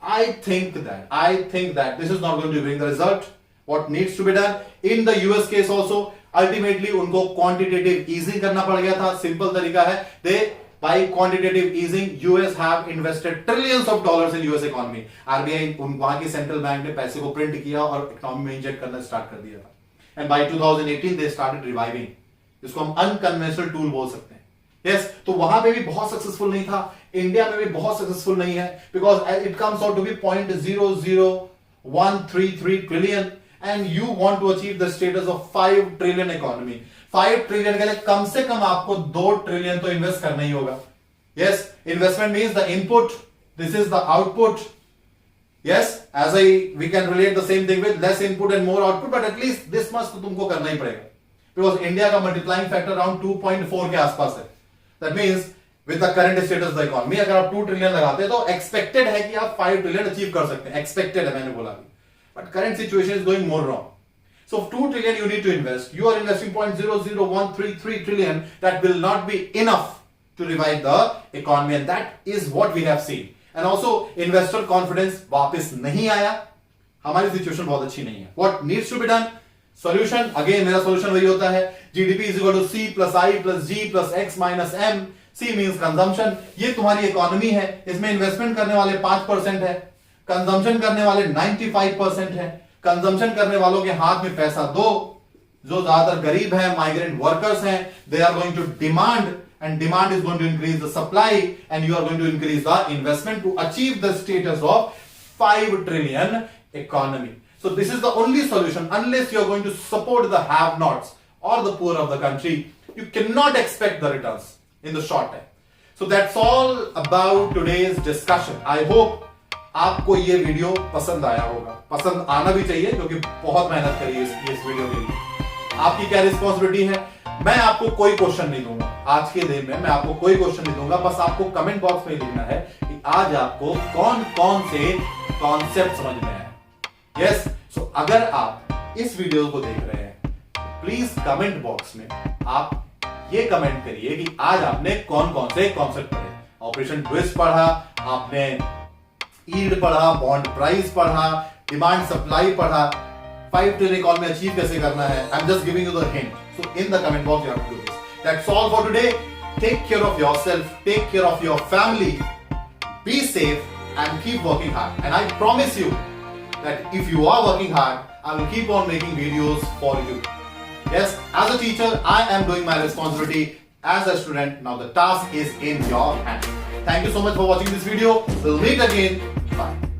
I think that this is not going to bring the result. What needs to be done in the US case also, ultimately उनको quantitative easing करना पड़ गया था। Simple तरीका है, they by quantitative easing US have invested trillions of dollars in US economy. RBI वहां की central bank ने पैसे को प्रिंट किया और इकोनॉमी में इंजेक्ट करना स्टार्ट कर दिया था। And by 2018 they started reviving. इसको हम अनकन्वेंशनल टूल बोल सकते हैं। Yes, तो वहां पे भी बहुत सक्सेसफुल नहीं था, इंडिया में भी बहुत सक्सेसफुल नहीं है, because it comes out to be 0.00133 trillion and you want to achieve the status of 5 trillion economy. 5 trillion के लिए कम से कम आपको 2 ट्रिलियन तो इन्वेस्ट करना ही होगा। Yes, investment means the input, this is the output. Yes, as we can relate the same thing with less input and more output, but at least this much तो तुमको करना ही पड़ेगा, बिकॉज इंडिया का मल्टीप्लाइंग फैक्टर अराउंड 2.4 के आसपास है। That means with the current status of the economy, अगर आप 2 ट्रिलियन लगाते हैं तो एक्सपेक्टेड है कि आप 5 ट्रिलियन अचीव कर सकते हैं, एक्सपेक्टेड है, मैंने बोला अभी। But current situation is going more wrong. So 2 trillion you need to invest. You are investing 0.00133 trillion. That will not be enough to revive the economy, and that is what we have seen. And also investor confidence वापस नहीं आया, हमारी situation बहुत अच्छी नहीं है। What needs to be done? Solution, again मेरा solution वही होता है, GDP is equal to C plus I plus G plus X minus M. C means consumption. ये तुम्हारी इकोनॉमी है, इसमें इन्वेस्टमेंट करने वाले 5% है, कंजम्पशन करने वाले 95% है। कंजम्पशन करने वालों के हाथ में पैसा दो, जो ज्यादातर गरीब हैं, माइग्रेंट वर्कर्स हैं, they are going to demand, and demand is going to increase the supply, and you are going to increase the investment to achieve the status of 5 trillion economy. So this is the only solution, unless you are going to support the have-nots or the poor of the country. you cannot expect the returns in the short time. So that's all about today's discussion. I hope आपको ये video पसंद आया होगा, पसंद आना भी चाहिए क्योंकि बहुत मेहनत करी है इस वीडियो के लिए। आपकी क्या रिस्पॉन्सिबिलिटी है, मैं आपको कोई क्वेश्चन नहीं दूंगा आज के दिन में, मैं आपको कोई क्वेश्चन नहीं दूंगा, बस आपको कमेंट बॉक्स में लिखना है कि आज आपको कौन कौन से कॉन्सेप्ट समझ में आए। यस, सो अगर आप इस वीडियो को देख रहे हैं प्लीज कमेंट बॉक्स में आप ये कमेंट करिए कि आज आपने कौन कौन से कॉन्सेप्ट पढ़े। ऑपरेशन ट्विस्ट पढ़ा आपने, यील्ड पढ़ा, बॉन्ड प्राइस पढ़ा, डिमांड सप्लाई पढ़ा, 5 ट्रिलियन इकोनॉमी अचीव कैसे करना है। I am just giving you the hint, so in the comment box you have to do this. That's all for today. Take care of yourself, take care of your family, be safe and keep working hard. And I promise you that if you are working hard, I will keep on making videos for you. Yes, as a teacher, I am doing my responsibility. As a student, now the task is in your hands. Thank you so much for watching this video. We'll meet again. Bye.